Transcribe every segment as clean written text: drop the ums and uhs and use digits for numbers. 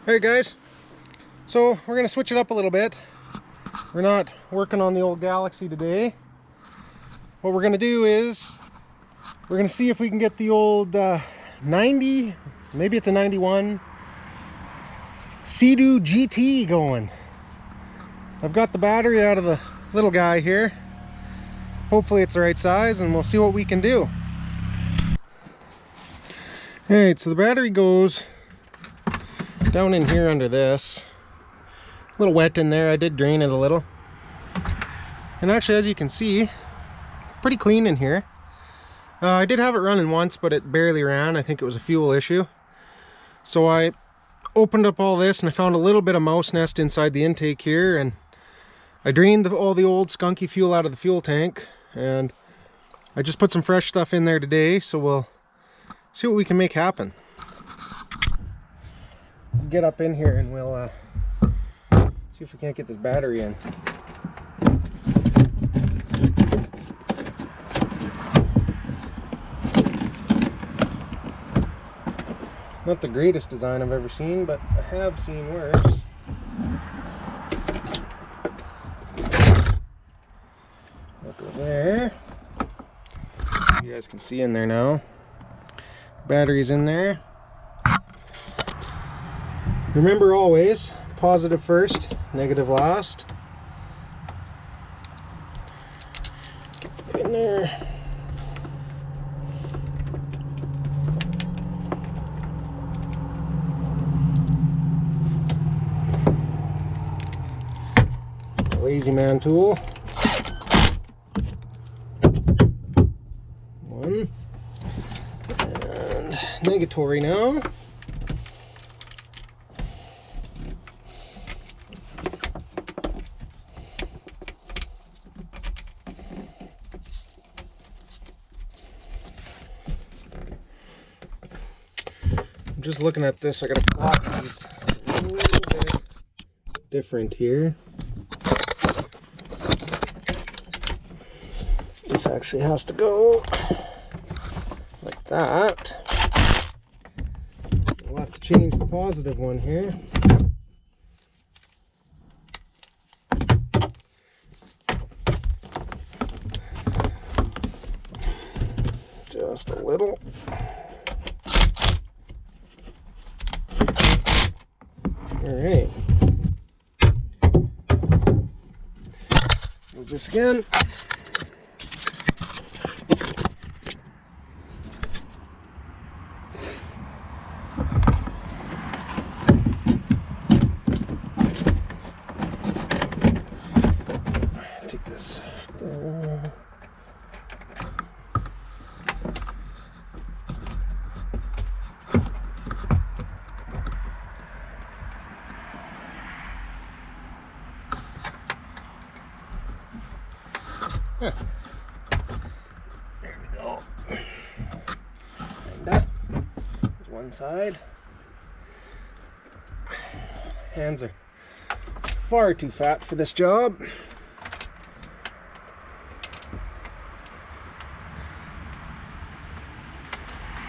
Alright guys, so we're going to switch it up a little bit. We're not working on the old Galaxy today. What we're going to do is we're going to see if we can get the old 90, maybe it's a 91 Sea-Doo GT going. I've got the battery out of the little guy here. Hopefully it's the right size and we'll see what we can do. Alright, so the battery goes down in here under this. A little wet in there. I did drain it a little. And actually, as you can see, pretty clean in here. I did have it running once, but it barely ran. I think it was a fuel issue. So I opened up all this and I found a little bit of mouse nest inside the intake here, and I drained all the old skunky fuel out of the fuel tank, and I just put some fresh stuff in there today, so we'll see what we can make happen. Get up in here and we'll see if we can't get this battery in. Not the greatest design I've ever seen, but I have seen worse. That goes there. You guys can see in there now. Battery's in there. Remember always, positive first, negative last. Get that in there. Lazy man tool. One. And negatory now. Just looking at this, I gotta plot these a little bit different here. This actually has to go like that. We'll have to change the positive one here. Just a little. Alright. Move this again. Take this down. There we go. And that. There's one side. Hands are far too fat for this job.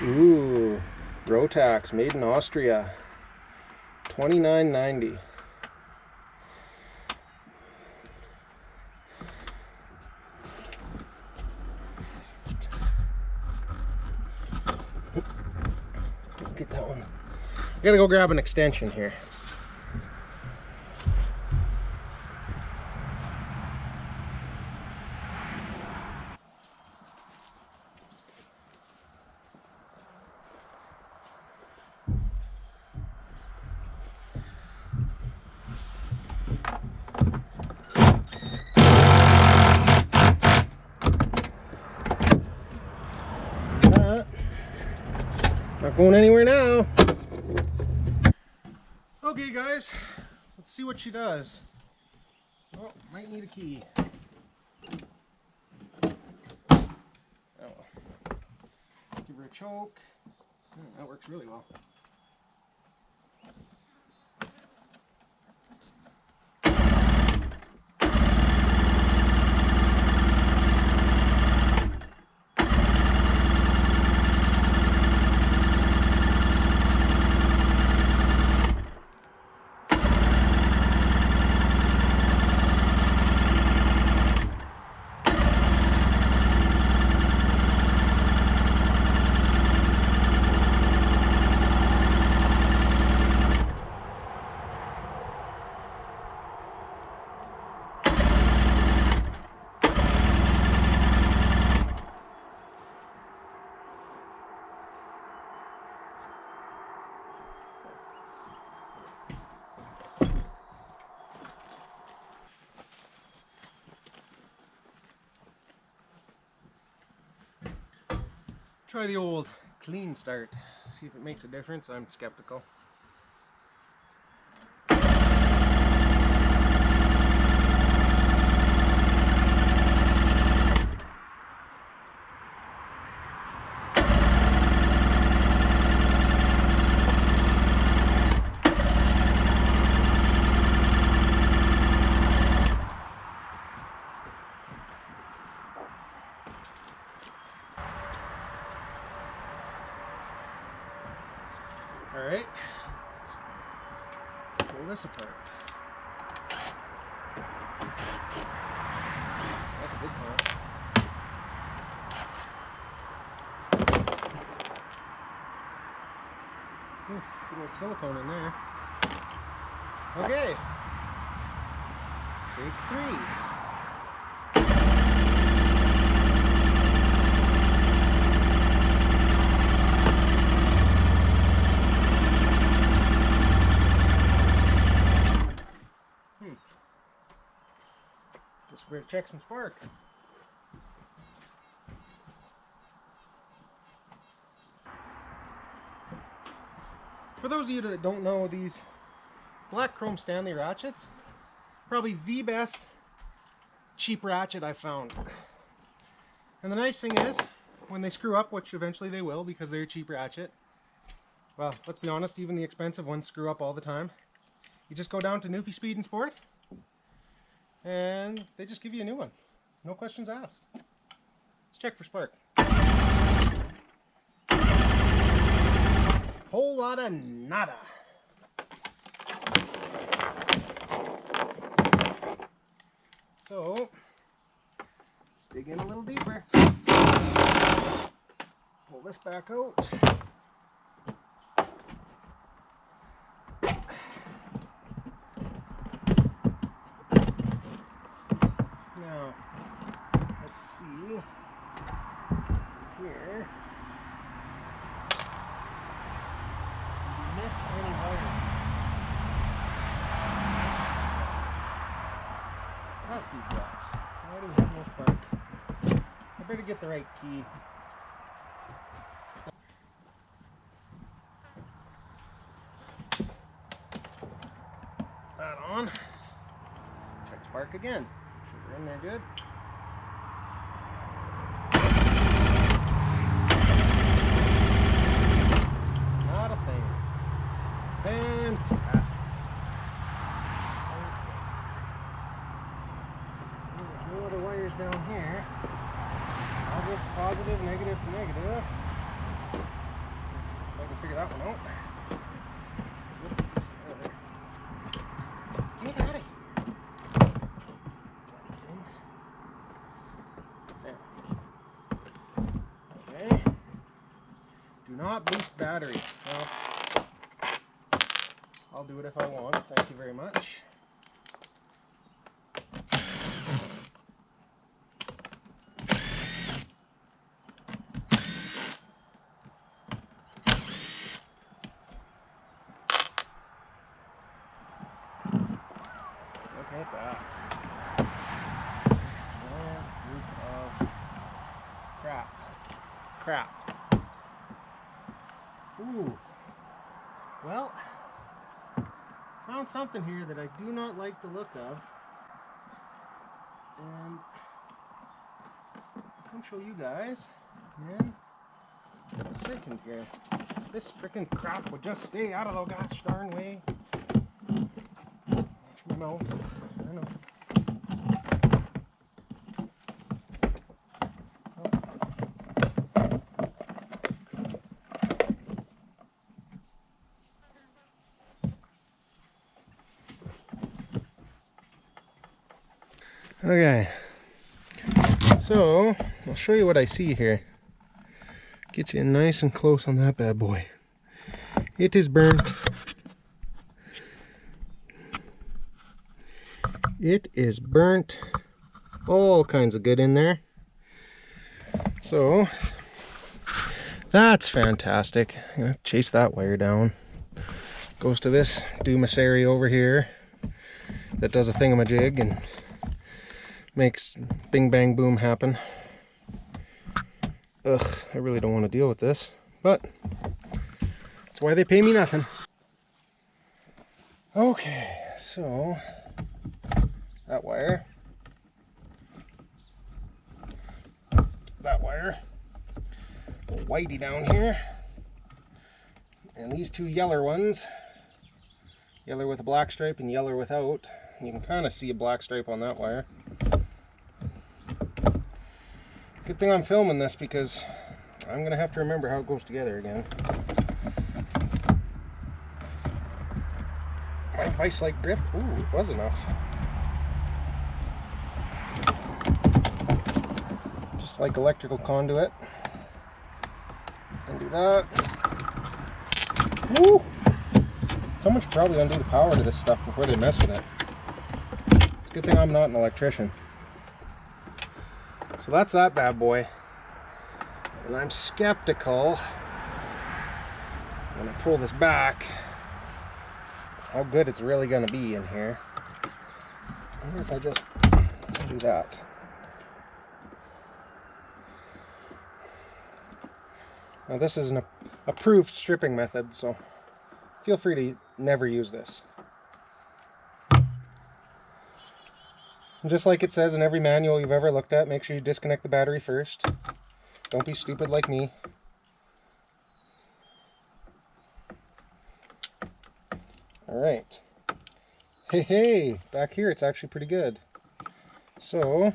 Ooh, Rotax, made in Austria. $29.90. Get that one. I gotta go grab an extension here. Not going anywhere now. Okay guys, let's see what she does. Oh, might need a key. Oh. Give her a choke. That works really well. Try the old clean start. See if it makes a difference. I'm skeptical. Alright, let's pull this apart. That's a good call. Good old silicone in there. Okay, take 3. Just we're gonna check some spark. For those of you that don't know, these black chrome Stanley ratchets, probably the best cheap ratchet I've found. And the nice thing is, when they screw up, which eventually they will because they're a cheap ratchet, well, let's be honest, even the expensive ones screw up all the time. You just go down to Newfie Speed and Sport, and they just give you a new one. No questions asked. Let's check for spark. Whole lot of nada. So, let's dig in a little deeper. Pull this back out. Now, let's see here. Miss any wire? That feeds that. Why do we have no spark? I better get the right key. That on. Check spark again. We're in there good. Not a thing. Fantastic. Okay. There's no other wires down here. Positive to positive, negative to negative. If I can figure that one out. Get out of here. Do not boost battery. Well, I'll do it if I want. Thank you very much. Look at that. Giant group of crap. Ooh. Well, found something here that I do not like the look of. And I'll come show you guys in a second here. This freaking crap would just stay out of the gosh darn way. Watch my mouth. I know. Okay, so I'll show you what I see here. Get you nice and close on that bad boy. It is burnt. It is burnt. All kinds of good in there. So that's fantastic. I'm gonna chase that wire down. Goes to this Dumasari over here that does a thingamajig and makes bing bang boom happen. Ugh, I really don't want to deal with this, but that's why they pay me nothing. Okay, so that wire, whitey down here, and these two yeller ones, yeller with a black stripe and yeller without. You can kind of see a black stripe on that wire. Good thing I'm filming this because I'm going to have to remember how it goes together again. My vice-like grip, ooh, it was enough. Just like electrical conduit. And do that. Woo! Someone should probably undo the power to this stuff before they mess with it. It's a good thing I'm not an electrician. So that's that bad boy. And I'm skeptical when I pull this back how good it's really going to be in here. I wonder if I just do that. Now this is an approved stripping method, so feel free to never use this. And just like it says in every manual you've ever looked at, make sure you disconnect the battery first. Don't be stupid like me. Alright. Hey, back here it's actually pretty good. So,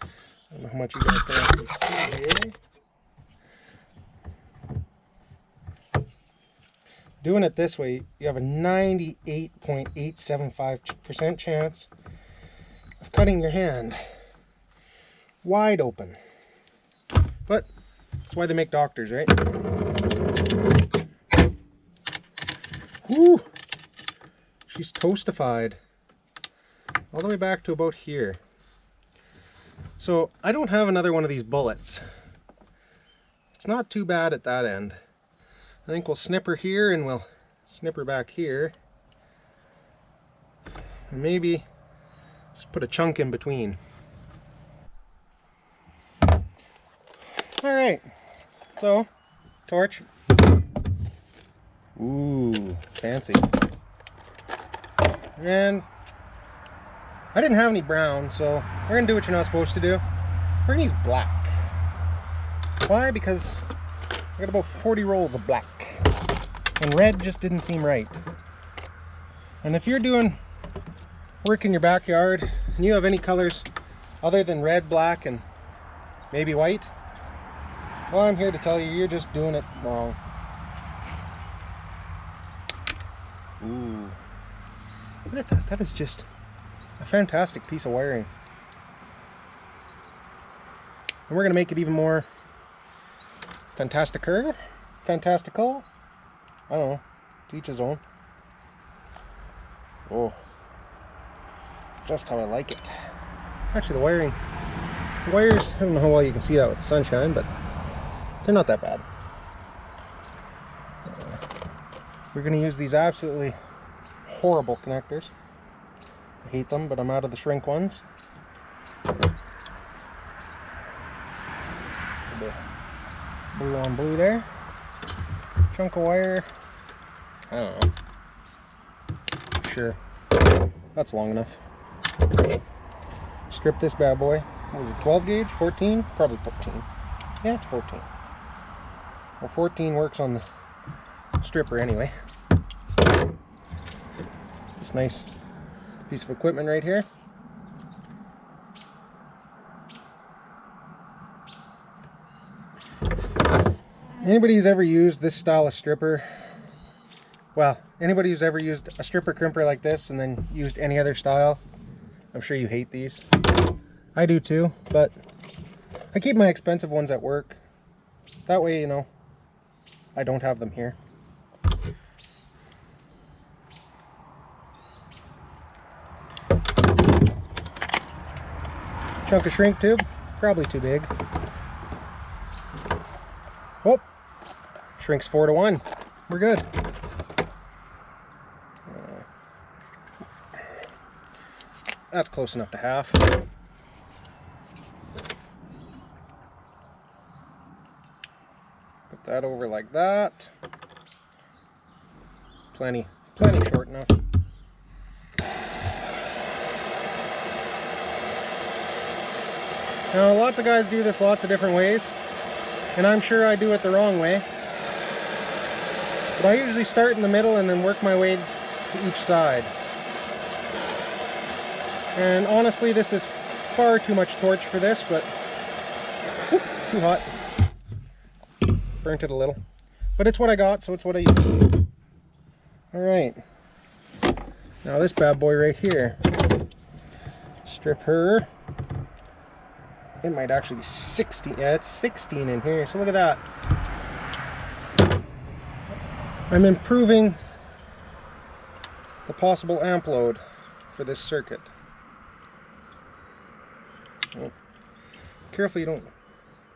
I don't know how much you guys can actually see here. Doing it this way, you have a 98.875% chance of cutting your hand wide open. But that's why they make doctors, right? Woo! She's toastified. All the way back to about here. So I don't have another one of these bullets. It's not too bad at that end. I think we'll snip her here and we'll snip her back here. And maybe just put a chunk in between. Alright, so torch. Ooh, fancy. And I didn't have any brown, so we're gonna do what you're not supposed to do. We're gonna use black. Why? Because I got about 40 rolls of black. And red just didn't seem right. And if you're doing work in your backyard and you have any colors other than red, black, and maybe white, well, I'm here to tell you, you're just doing it wrong. Ooh. Look at that. That is just a fantastic piece of wiring. And we're going to make it even more fantastical. I don't know. To each his own. Oh. Just how I like it. Actually, the wires, I don't know how well you can see that with the sunshine, but they're not that bad. We're going to use these absolutely horrible connectors. I hate them, but I'm out of the shrink ones. Blue on blue there. Chunk of wire. I don't know. Sure. That's long enough. Strip this bad boy. What was it, 12 gauge? 14? Probably 14. Yeah, it's 14. Well, 14 works on the stripper anyway. This nice piece of equipment right here. Anybody who's ever used this style of stripper, well, anybody who's ever used a stripper crimper like this and then used any other style, I'm sure you hate these. I do too, but I keep my expensive ones at work. That way, you know, I don't have them here. Chunk of shrink tube, probably too big. Oh, shrinks 4 to 1. We're good. That's close enough to half. that over like that. Plenty short enough. Now, lots of guys do this lots of different ways, and I'm sure I do it the wrong way. But I usually start in the middle and then work my way to each side. And honestly, this is far too much torch for this, but whoop, too hot. Burnt it a little. But it's what I got, so it's what I use. Alright. Now this bad boy right here. Strip her. It might actually be 16. Yeah, it's 16 in here, so look at that. I'm improving the possible amp load for this circuit. Oh, careful you don't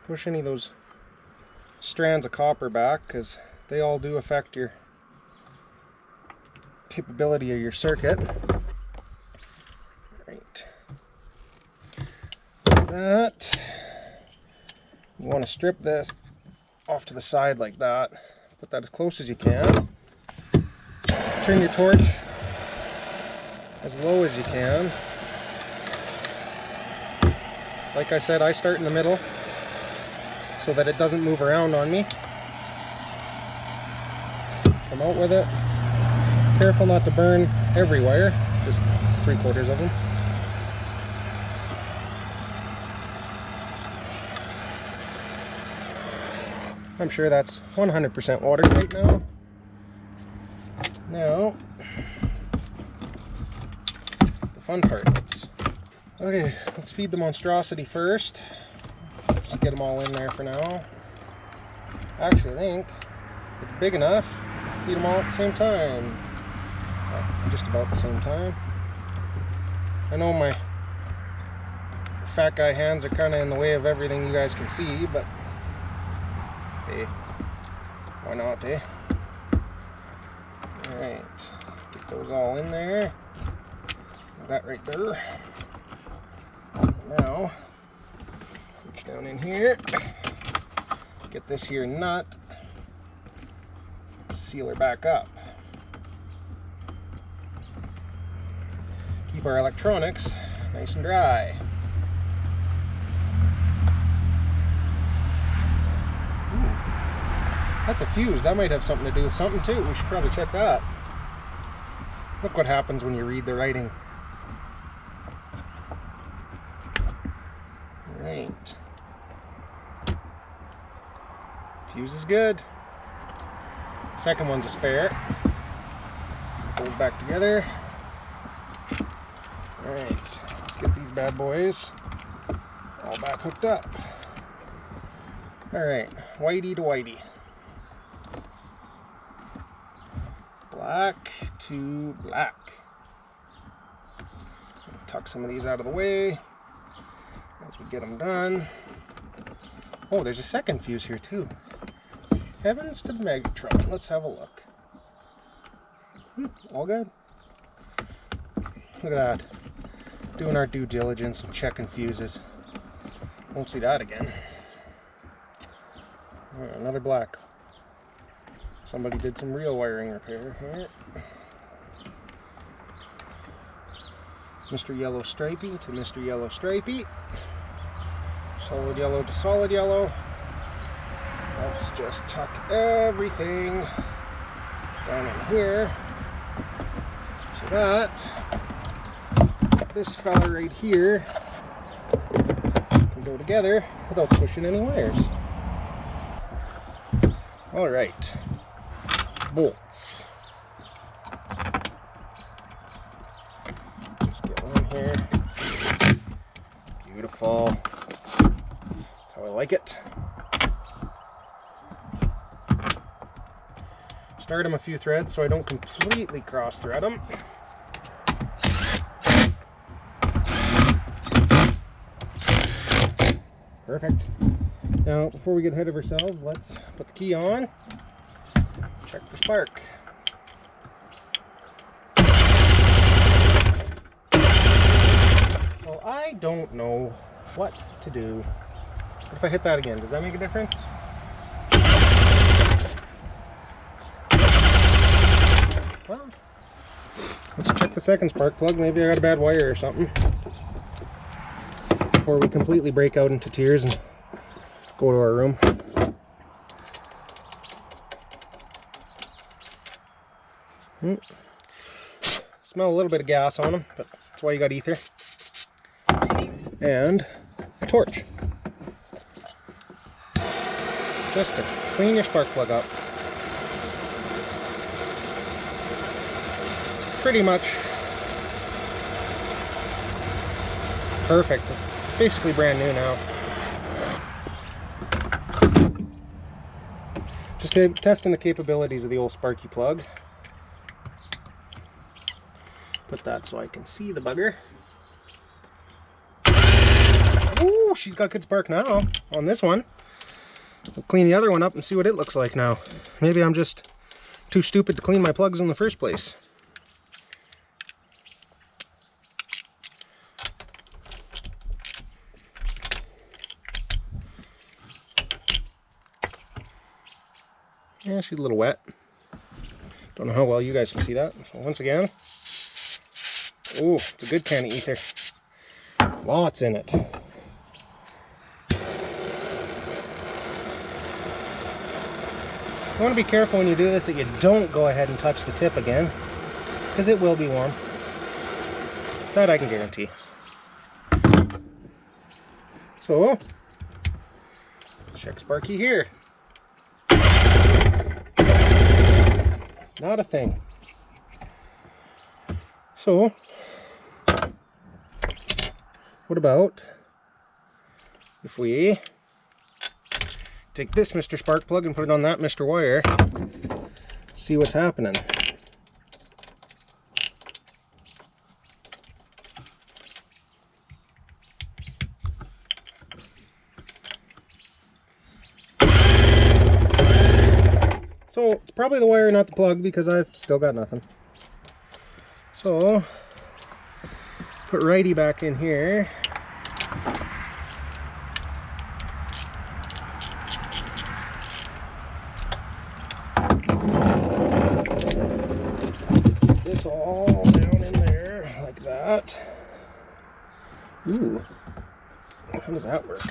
push any of those strands of copper back, because they all do affect your capability of your circuit. Right. That. You want to strip this off to the side like that. Put that as close as you can. Turn your torch as low as you can. Like I said, I start in the middle so that it doesn't move around on me. Come out with it. Careful not to burn every wire, just 3/4 of them. I'm sure that's 100% water right now. Now, the fun part. Let's feed the monstrosity first. Just get them all in there for now. Actually, I think it's big enough. Feed them all at the same time. Well, just about the same time. I know my fat guy hands are kind of in the way of everything you guys can see, but hey, why not, eh? Alright, get those all in there. That right there. Now, reach down in here, get this here nut, seal her back up. Keep our electronics nice and dry. That's a fuse. That might have something to do with something too. We should probably check that. Look what happens when you read the writing. Right. Fuse is good. Second one's a spare. Put those back together. Alright, let's get these bad boys all back hooked up. Alright, whitey to whitey. Black to black. Tuck some of these out of the way as we get them done. Oh, there's a second fuse here too. Heavens to Megatron. Let's have a look. All good. Look at that. Doing our due diligence and checking fuses. Won't see that again. Right, another black. Somebody did some real wiring repair here. Mr. Yellow Stripey to Mr. Yellow Stripey. Solid yellow to solid yellow. Let's just tuck everything down in here so that this fella right here can go together without squishing any wires. All right. Bolts. Just get one here. Beautiful. That's how I like it. Start them a few threads so I don't completely cross thread them. Perfect. Now, before we get ahead of ourselves, let's put the key on. Check for spark. Well, I don't know what to do. What if I hit that again? Does that make a difference? Let's check the second spark plug. Maybe I got a bad wire or something before we completely break out into tears and go to our room. Smell a little bit of gas on them, but that's why you got ether. And a torch. Just to clean your spark plug up. It's pretty much perfect. Basically brand new now. Just testing the capabilities of the old sparky plug. Put that so I can see the bugger. Ooh, she's got good spark now on this one. We'll clean the other one up and see what it looks like now. Maybe I'm just too stupid to clean my plugs in the first place. Yeah, she's a little wet. Don't know how well you guys can see that. So once again, ooh, it's a good can of ether. Lots in it. You want to be careful when you do this that you don't go ahead and touch the tip again, because it will be warm. That I can guarantee. So, let's check Sparky here. Not a thing. So, what about if we take this Mr. Spark plug and put it on that Mr. Wire, see what's happening. So it's probably the wire, not the plug, because I've still got nothing. So put righty back in here. This all down in there like that. Ooh, how does that work?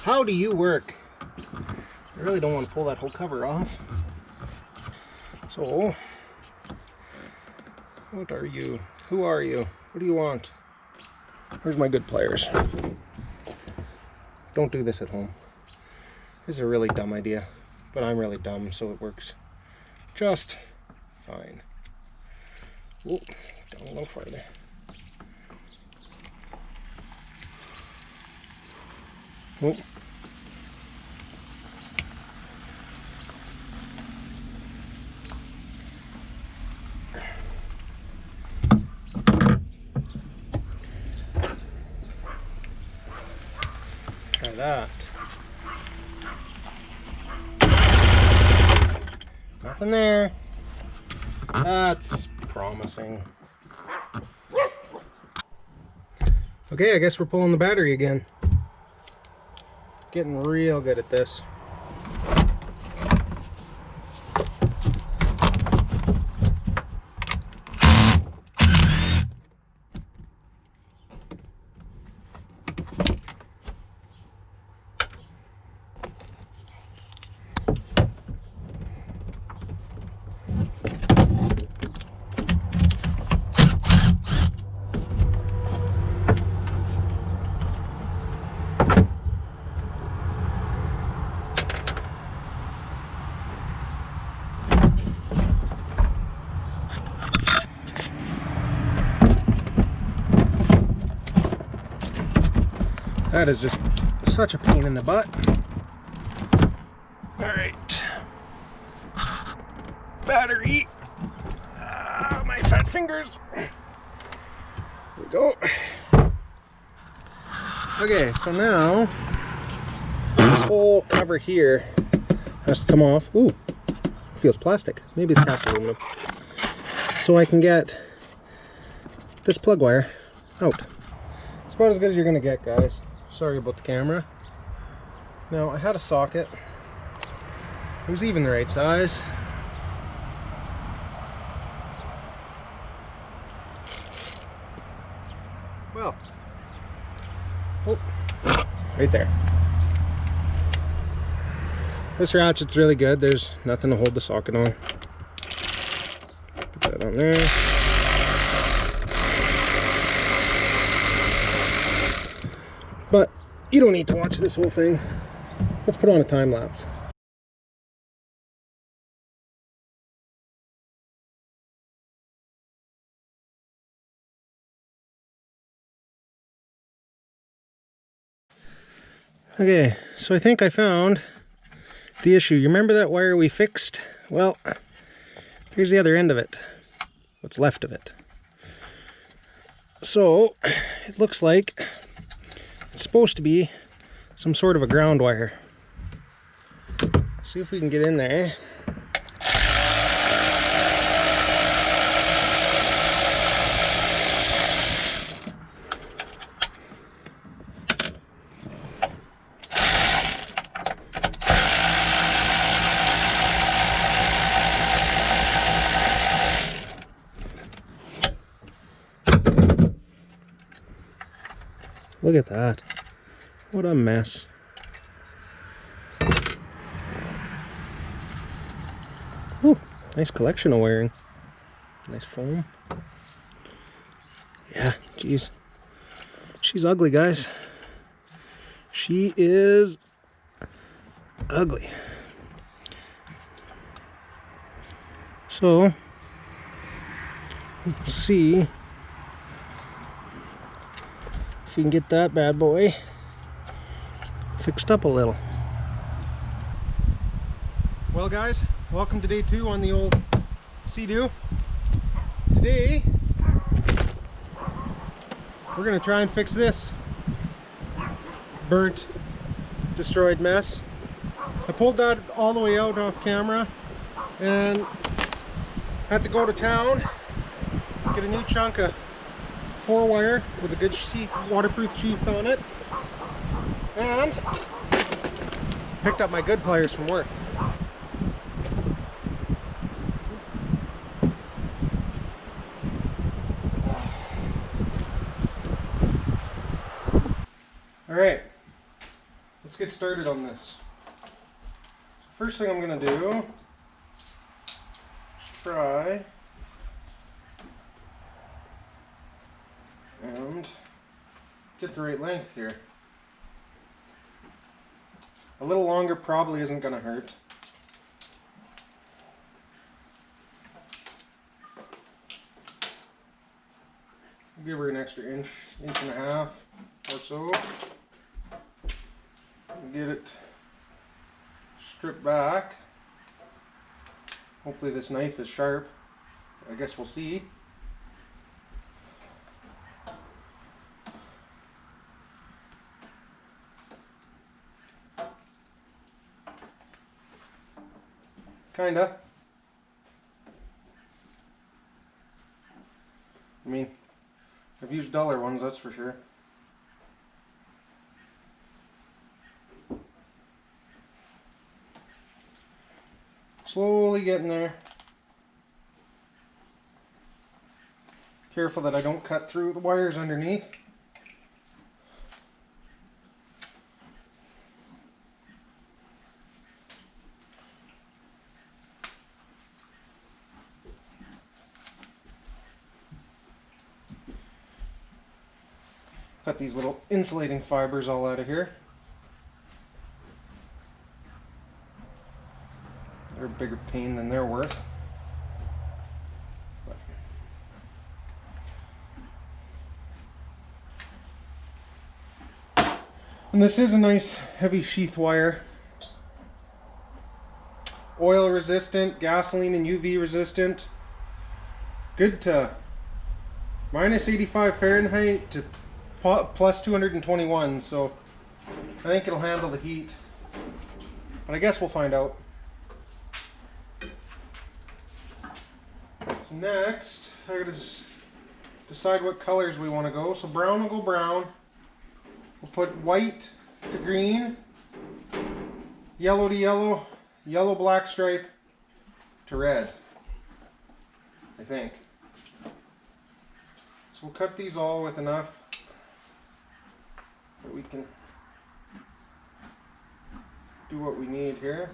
How do you work? I really don't want to pull that whole cover off. So, what are you? Who are you? What do you want? Where's my good players? Don't do this at home. This is a really dumb idea, but I'm really dumb, so it works just fine. Whoa, down a little farther. Whoa. Try that. Nothing there. That's promising. Okay, I guess we're pulling the battery again. Getting real good at this. That is just such a pain in the butt. All right, battery. My fat fingers. There we go. Okay, so now this whole cover here has to come off. Ooh, feels plastic. Maybe it's cast aluminum. So I can get this plug wire out. It's about as good as you're gonna get, guys. Sorry about the camera. Now, I had a socket. It was even the right size. well. Oh, right there. This ratchet's really good. There's nothing to hold the socket on. Put that on there. But you don't need to watch this whole thing. Let's put on a time lapse. Okay, so I think I found the issue. You remember that wire we fixed? Well, here's the other end of it. What's left of it. So, it looks like it's supposed to be some sort of a ground wire. See if we can get in there. Look at that. What a mess. Ooh, nice collection of wiring. Nice foam. Yeah, geez. She's ugly, guys. She is ugly. So, let's see if we can get that bad boy fixed up a little. Well guys, welcome to day 2 on the old Sea-Doo. Today we're gonna try and fix this burnt, destroyed mess. I pulled that all the way out off camera and had to go to town, get a new chunk of 4-wire with a good sheath, waterproof sheath on it, and picked up my good pliers from work. Alright, let's get started on this. So first thing I'm going to do is try and get the right length here. A little longer probably isn't going to hurt. I'll give her an extra inch and a half or so. Get it stripped back. Hopefully this knife is sharp. I guess we'll see. Kinda. I mean, I've used duller ones, that's for sure. Slowly getting there. Careful that I don't cut through the wires underneath. Cut these little insulating fibers all out of here. They're a bigger pain than they're worth. And this is a nice heavy sheath wire. Oil resistant, gasoline and UV resistant. Good to minus 85 Fahrenheit to plus 221, so I think it'll handle the heat. But I guess we'll find out. So next, I gotta decide what colors we want to go. So brown will go brown. We'll put white to green, yellow to yellow, yellow black stripe to red, I think. So we'll cut these all with enough can do what we need here.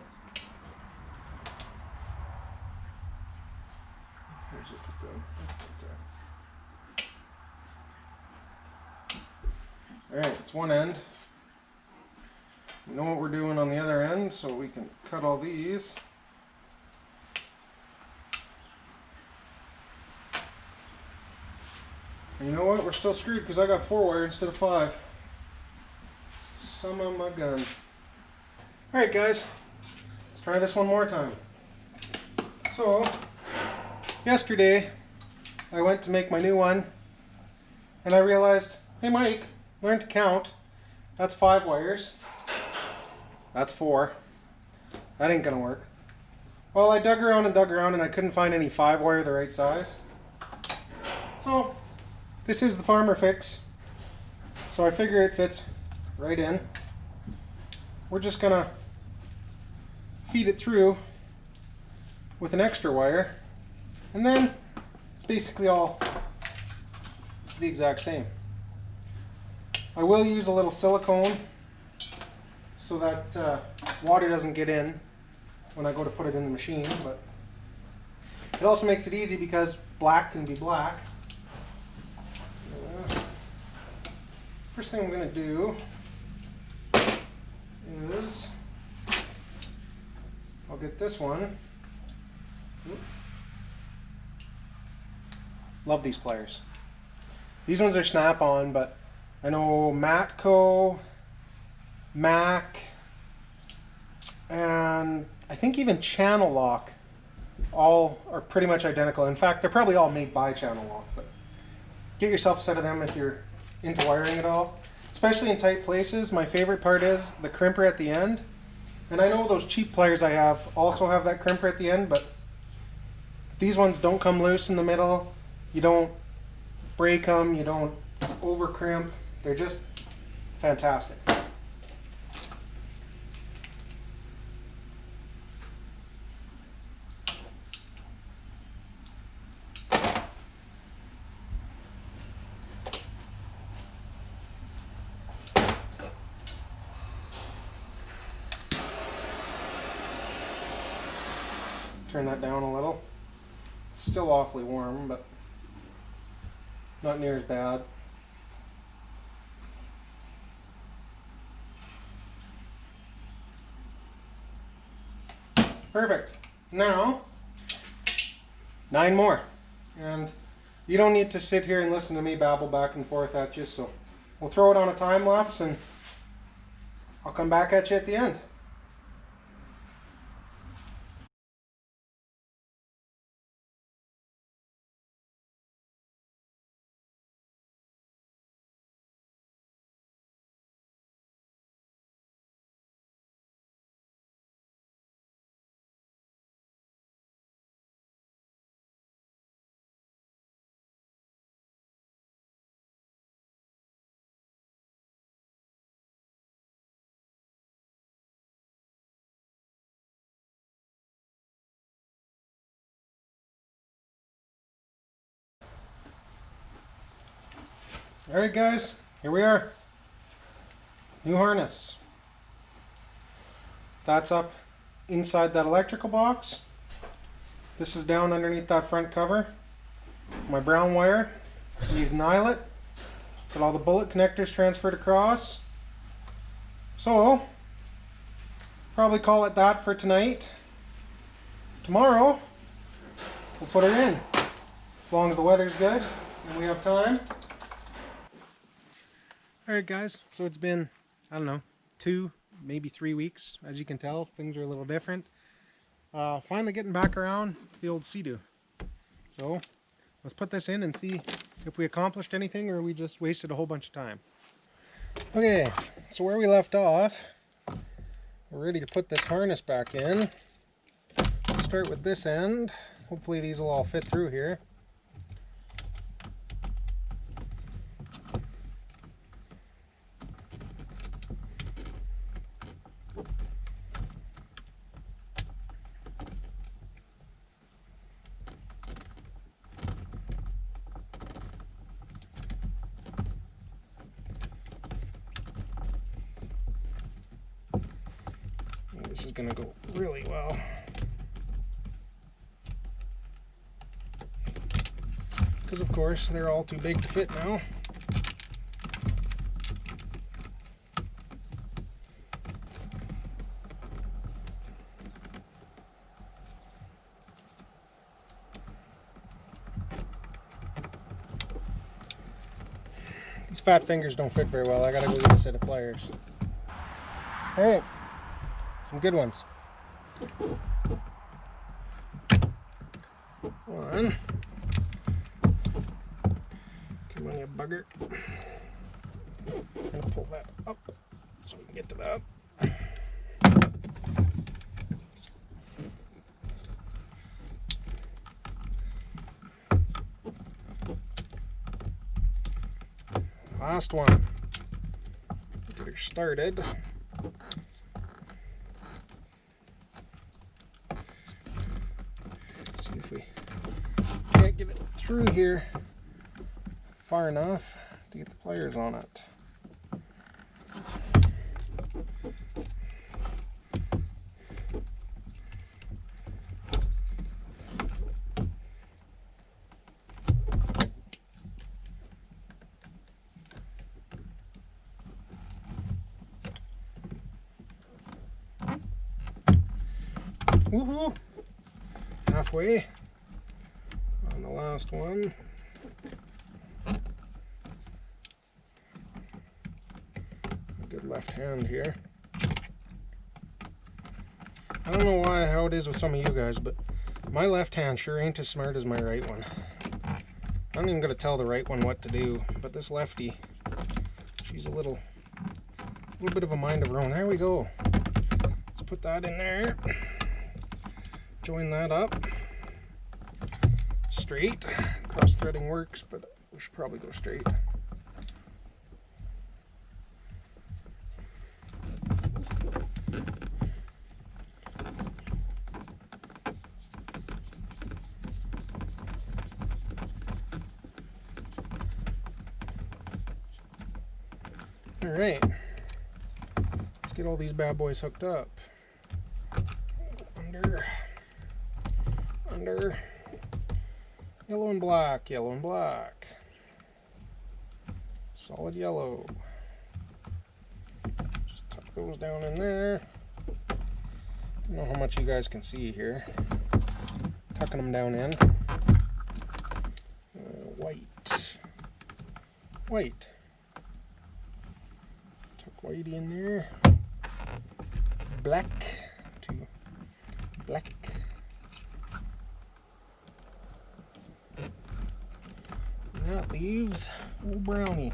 Here's it put them. Alright, it's one end. We know what we're doing on the other end, so we can cut all these. And you know what? We're still screwed because I got 4-wire instead of 5. Son of my gun. Alright guys, let's try this one more time. So, yesterday I went to make my new one and I realized, hey Mike, learn to count. That's 5 wires. That's 4. That ain't gonna work. Well, I dug around and I couldn't find any 5-wire the right size. So, this is the farmer fix. So I figure it fits right in. We're just gonna feed it through with an extra wire, and then it's basically all the exact same. I will use a little silicone so that water doesn't get in when I go to put it in the machine, but it also makes it easy because black can be black. First thing I'm going to do is I'll get this one. Love these pliers. These ones are snap-on, but I know Matco, Mac, and I think even Channel Lock all are pretty much identical. In fact, they're probably all made by Channel Lock, but get yourself a set of them if you're into wiring at all, especially in tight places. My favorite part is the crimper at the end, and I know those cheap pliers I have also have that crimper at the end, but these ones don't come loose in the middle. You don't break them, you don't over crimp. They're just fantastic. Turn that down a little. It's still awfully warm, but not near as bad. Perfect. Now, 9 more. And you don't need to sit here and listen to me babble back and forth at you, so we'll throw it on a time lapse and I'll come back at you at the end. Alright guys, here we are. New harness. That's up inside that electrical box. This is down underneath that front cover. My brown wire, you nile it. Got all the bullet connectors transferred across. So, probably call it that for tonight. Tomorrow, we'll put her in. As long as the weather's good and we have time. Alright guys, so it's been, I don't know, 2, maybe 3 weeks. As you can tell, things are a little different. Finally getting back around to the old Sea-Doo. So, let's put this in and see if we accomplished anything or we just wasted a whole bunch of time. Okay, so where we left off, we're ready to put this harness back in. Start with this end. Hopefully these will all fit through here. this is going to go really well. Because of course they're all too big to fit now. These fat fingers don't fit very well. I gotta go get a set of pliers. Alright, some good ones. One. Come on, you bugger. I'm gonna pull that up so we can get to that. Last one. Get her started. See if we can't get it through here far enough to get the pliers on it. Woohoo! Halfway on the last one. Good left hand here. I don't know how it is with some of you guys, but my left hand sure ain't as smart as my right one. I'm even gonna tell the right one what to do, but this lefty, she's a little bit of a mind of her own. There we go. Let's put that in there. Join that up straight. Cross threading works, but we should probably go straight. All right, let's get all these bad boys hooked up. Under, yellow and black, yellow and black, solid yellow. Just tuck those down in there. I don't know how much you guys can see here. Tucking them down in. White. Tuck whitey in there. Black to black. That leaves old brownie.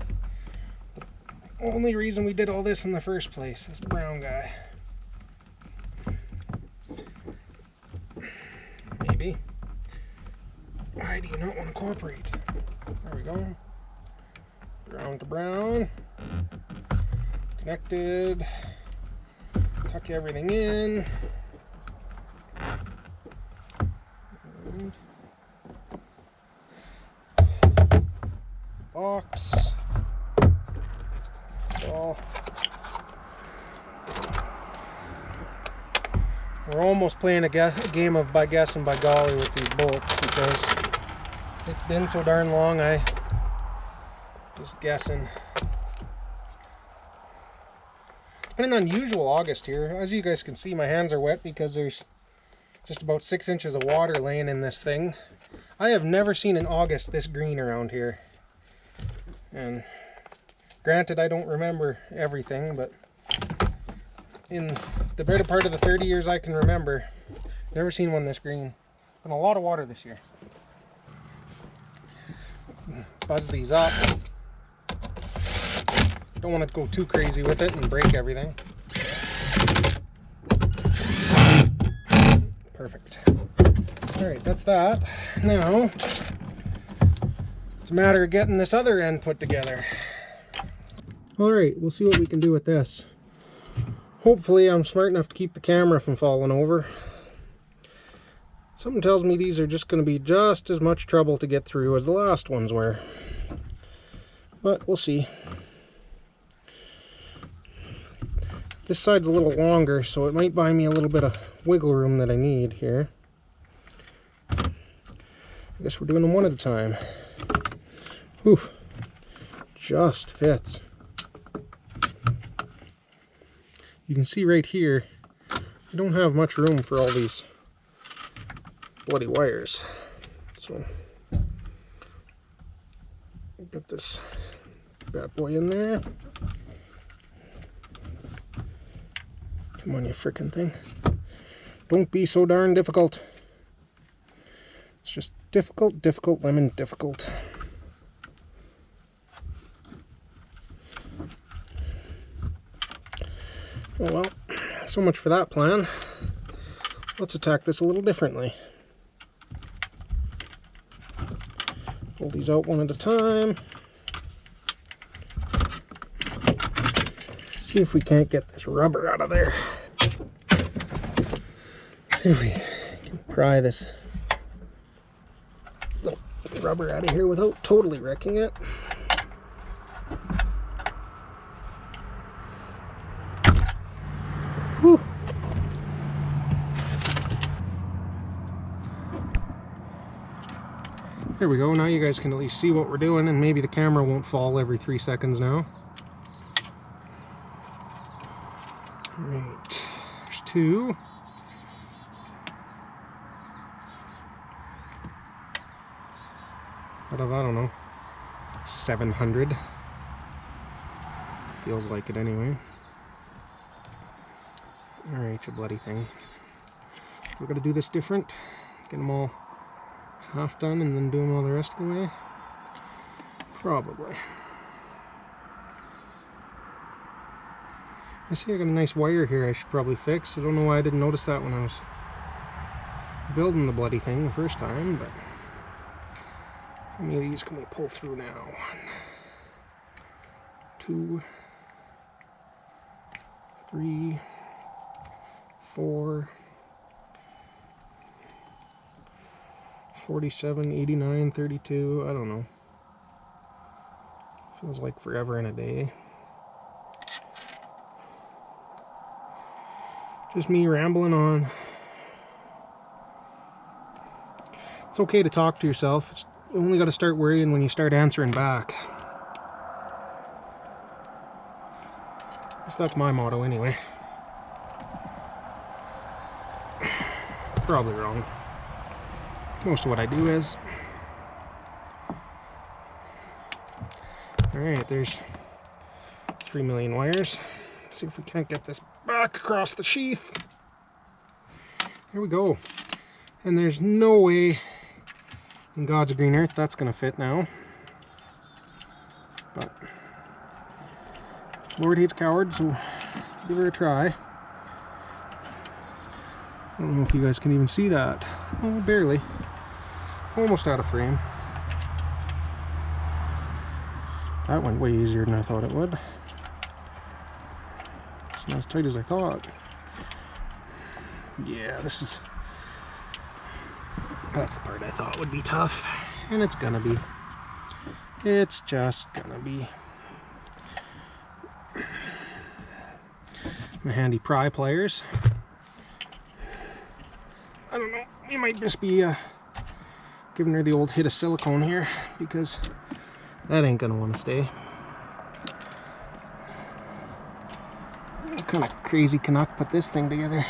The only reason we did all this in the first place, this brown guy. Maybe. Why do you not want to cooperate? There we go. Brown to brown. Connected. Tuck everything in. And box. So we're almost playing a game of by guess and by golly with these bolts because it's been so darn long. I just guessing. It's been an unusual August here. As you guys can see, my hands are wet because there's just about 6 inches of water laying in this thing. I have never seen an August this green around here. And granted, I don't remember everything, but in the better part of the 30 years I can remember, never seen one this green. Been a lot of water this year. Buzz these up. Don't want to go too crazy with it and break everything. Perfect. Alright, that's that. Now, it's a matter of getting this other end put together. Alright, we'll see what we can do with this. Hopefully I'm smart enough to keep the camera from falling over. Something tells me these are just going to be just as much trouble to get through as the last ones were. But we'll see. This side's a little longer, so it might buy me a little bit of wiggle room that I need here. I guess we're doing them one at a time. Whew. Just fits. You can see right here, I don't have much room for all these bloody wires. So, get this bad boy in there. Come on, you frickin' thing. Don't be so darn difficult. It's just difficult, difficult, lemon, difficult. Oh well, so much for that plan. Let's attack this a little differently. Pull these out one at a time. See if we can't get this rubber out of there. See if we can pry this little rubber out of here without totally wrecking it. Whew. There we go. Now you guys can at least see what we're doing, and maybe the camera won't fall every 3 seconds now. Alright, there's 2. Out of, I don't know, 700. Feels like it anyway. Alright, you bloody thing. We're gonna do this different. Get them all half done and then do them all the rest of the way. Probably. I see I got a nice wire here I should probably fix. I don't know why I didn't notice that when I was building the bloody thing the first time, but how many of these can we pull through now? 1, 2, 3, 4, 47, 89, 32, I don't know. Feels like forever and a day. Just me rambling on. It's okay to talk to yourself. You only got to start worrying when you start answering back. At least that's my motto anyway. It's probably wrong. Most of what I do is. Alright, there's 3 million wires. Let's see if we can't get this back across the sheath. There we go. And there's no way in God's green earth that's going to fit now. But Lord hates cowards, so give her a try. I don't know if you guys can even see that. Oh, barely. Almost out of frame. That went way easier than I thought it would. It's not as tight as I thought. Yeah, this is... That's the part I thought would be tough. And it's gonna be. It's just gonna be. My handy pry pliers. I don't know, we might just be giving her the old hit of silicone here, because that ain't gonna want to stay. What kind of crazy Canuck put this thing together?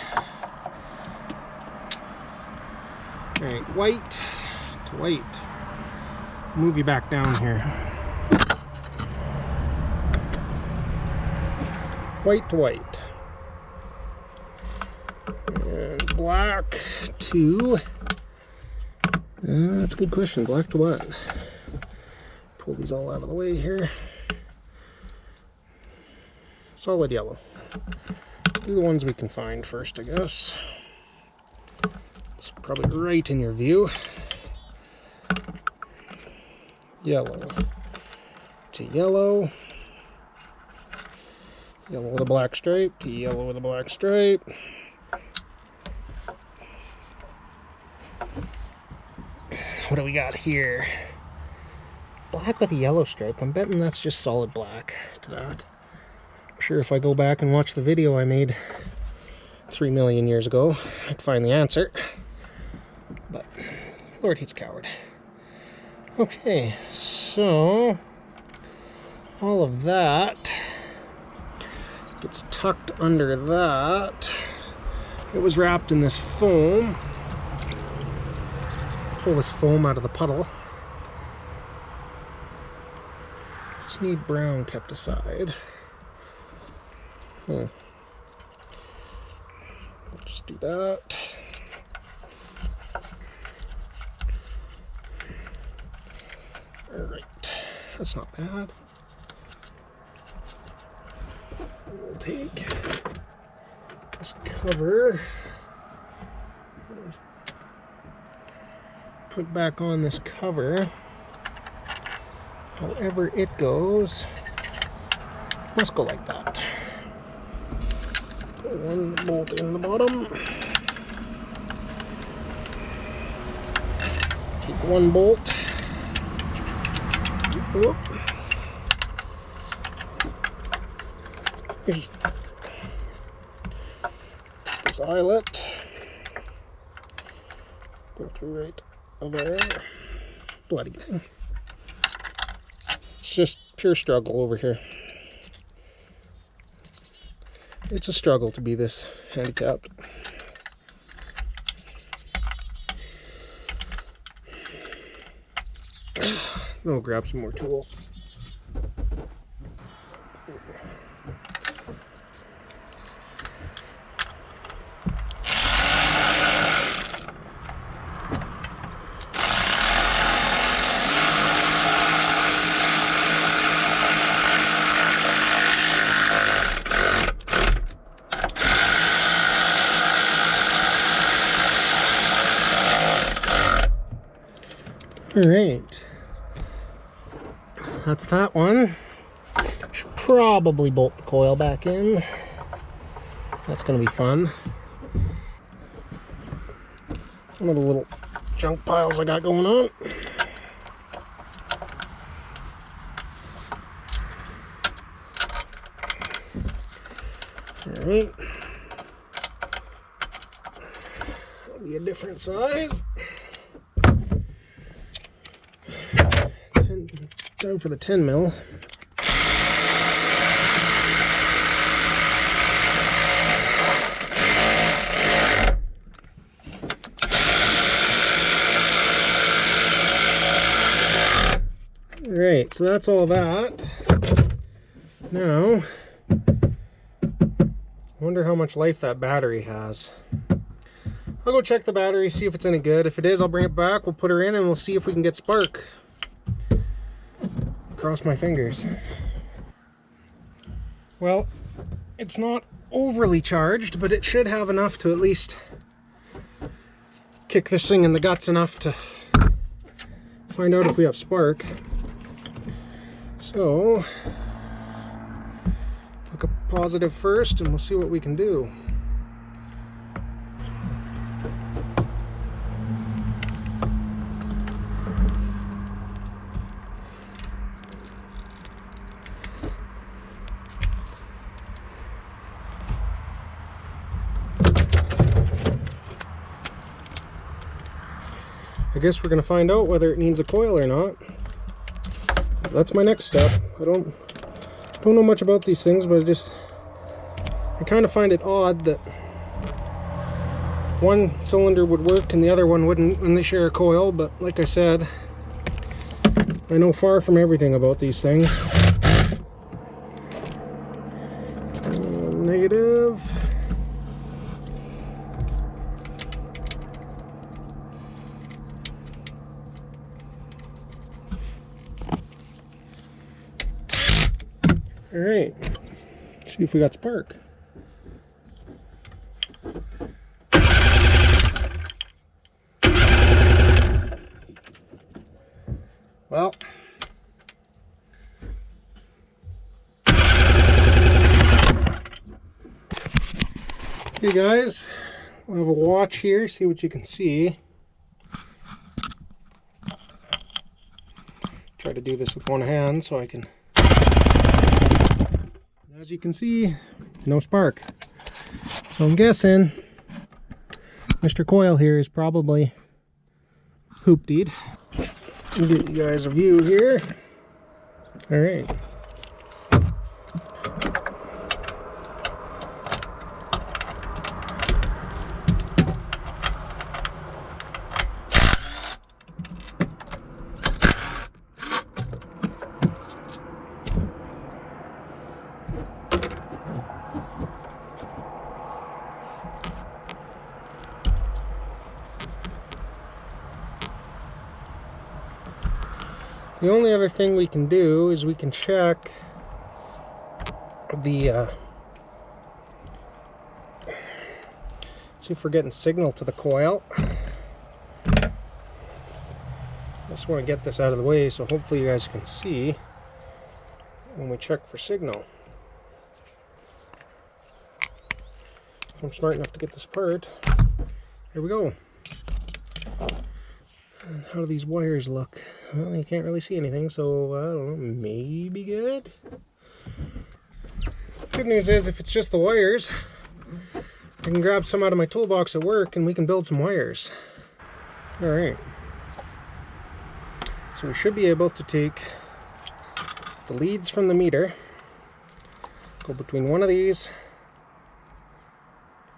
Alright, white to white. Move you back down here. White to white. And black to... that's a good question. Black to what? Pull these all out of the way here. Solid yellow. Do the ones we can find first, I guess. It's probably right in your view. Yellow to yellow. Yellow with a black stripe to yellow with a black stripe. What do we got here? Black with a yellow stripe. I'm betting that's just solid black to that. sure if I go back and watch the video I made 3 million years ago, I'd find the answer. But Lord hates coward. Okay, so all of that gets tucked under that. It was wrapped in this foam. Pull this foam out of the puddle. Just need brown kept aside. I'll just do that. Alright, that's not bad. We'll take this cover, put back on this cover. However it goes, must go like that. Put one bolt in the bottom. Take one bolt. Whoop. This eyelet. Go through right there. Bloody thing. It's just pure struggle over here. It's a struggle to be this handicapped. I'll grab some more tools. All right, that's that one. Should probably bolt the coil back in. That's gonna be fun. One of the little junk piles I got going on. All right, that'll be a different size. Time for the 10 mil. Right, so that's all that. Now, I wonder how much life that battery has. I'll go check the battery, see if it's any good. If it is, I'll bring it back, we'll put her in, and we'll see if we can get spark. Cross my fingers. Well, it's not overly charged, but it should have enough to at least kick this thing in the guts enough to find out if we have spark. So, look up positive first and we'll see what we can do. I guess we're going to find out whether it needs a coil or not. That's my next step. I don't know much about these things, but I kind of find it odd that one cylinder would work and the other one wouldn't when they share a coil. But like I said, I know far from everything about these things. Negative. All right, see if we got spark. Well, hey guys, we'll have a watch here, see what you can see. Try to do this with one hand so I can. As as you can see, no spark. So I'm guessing Mr. Coil here is probably hooptied. I'll give you guys a view here. All right. The only other thing we can do is we can check the see if we're getting signal to the coil. I just want to get this out of the way so hopefully you guys can see when we check for signal. If I'm smart enough to get this apart, here we go. And how do these wires look? Well, you can't really see anything, so I don't know, maybe good? Good news is, if it's just the wires, I can grab some out of my toolbox at work and we can build some wires. Alright. So we should be able to take the leads from the meter, go between one of these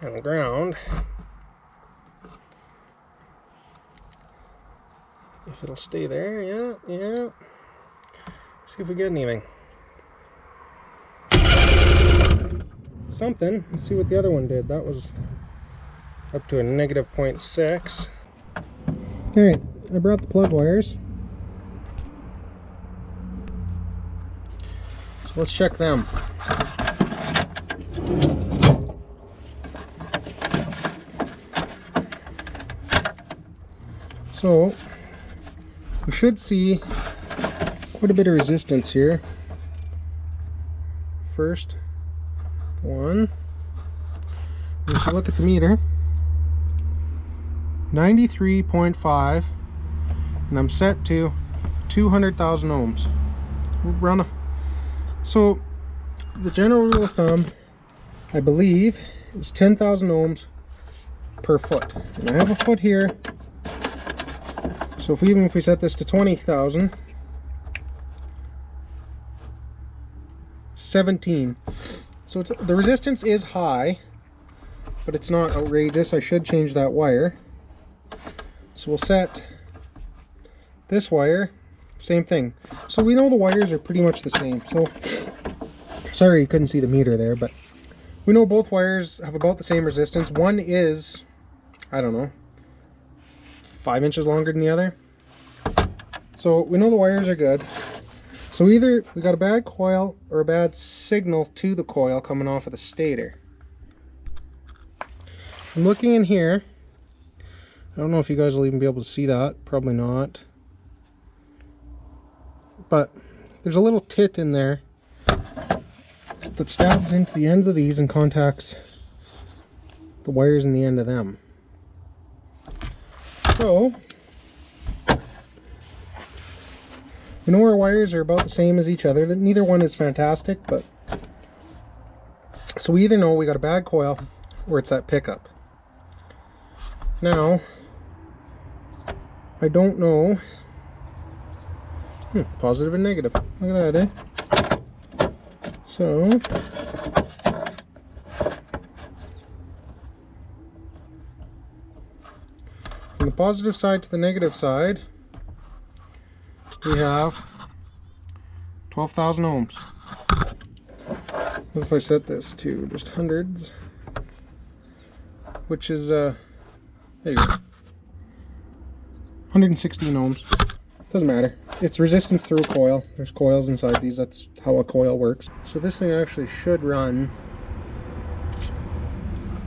and the ground. If it'll stay there, yeah. See if we get anything. Something. Let's see what the other one did. That was up to a negative 0.6. Alright, I brought the plug wires. So let's check them. So we should see quite a bit of resistance here. First one. If you look at the meter, 93.5, and I'm set to 200,000 ohms. So the general rule of thumb, I believe, is 10,000 ohms per foot. And I have a foot here. So even if we set this to 20,000, 17. So the resistance is high, but it's not outrageous. I should change that wire. So we'll set this wire, same thing. So we know the wires are pretty much the same. So sorry you couldn't see the meter there, but we know both wires have about the same resistance. One is, I don't know, 5 inches longer than the other. So we know the wires are good. So either we got a bad coil or a bad signal to the coil coming off of the stator. I'm looking in here. I don't know if you guys will even be able to see that. Probably not. But there's a little tit in there that stabs into the ends of these and contacts the wires in the end of them. So we know our wires are about the same as each other. Neither one is fantastic, but so we either know we got a bad coil or it's that pickup. Now I don't know. Positive and negative. Look at that, eh? So from the positive side to the negative side, we have 12,000 ohms. What if I set this to just hundreds, which is there you go, 116 ohms. Doesn't matter. It's resistance through a coil. There's coils inside these. That's how a coil works. So this thing actually should run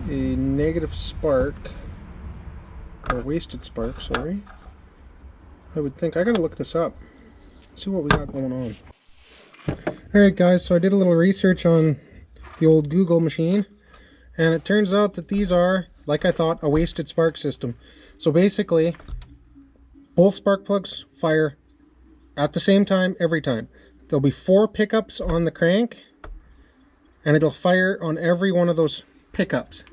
a negative spark, or wasted spark, sorry. I would think. I gotta look this up. See what we got going on. Alright guys, so I did a little research on the old Google machine, and it turns out that these are, like I thought, a wasted spark system. So basically, both spark plugs fire at the same time every time. There'll be 4 pickups on the crank, and it'll fire on every one of those pickups.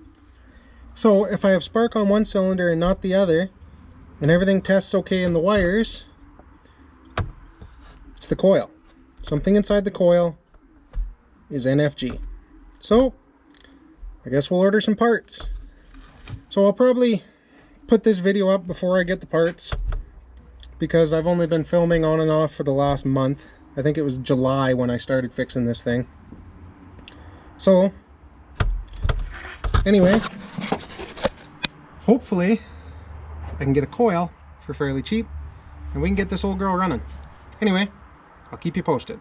So if I have spark on one cylinder and not the other, and everything tests okay in the wires, it's the coil. Something inside the coil is NFG. So I guess we'll order some parts. So I'll probably put this video up before I get the parts, because I've only been filming on and off for the last month. I think it was July when I started fixing this thing. So anyway, hopefully I can get a coil for fairly cheap and we can get this old girl running. Anyway, I'll keep you posted.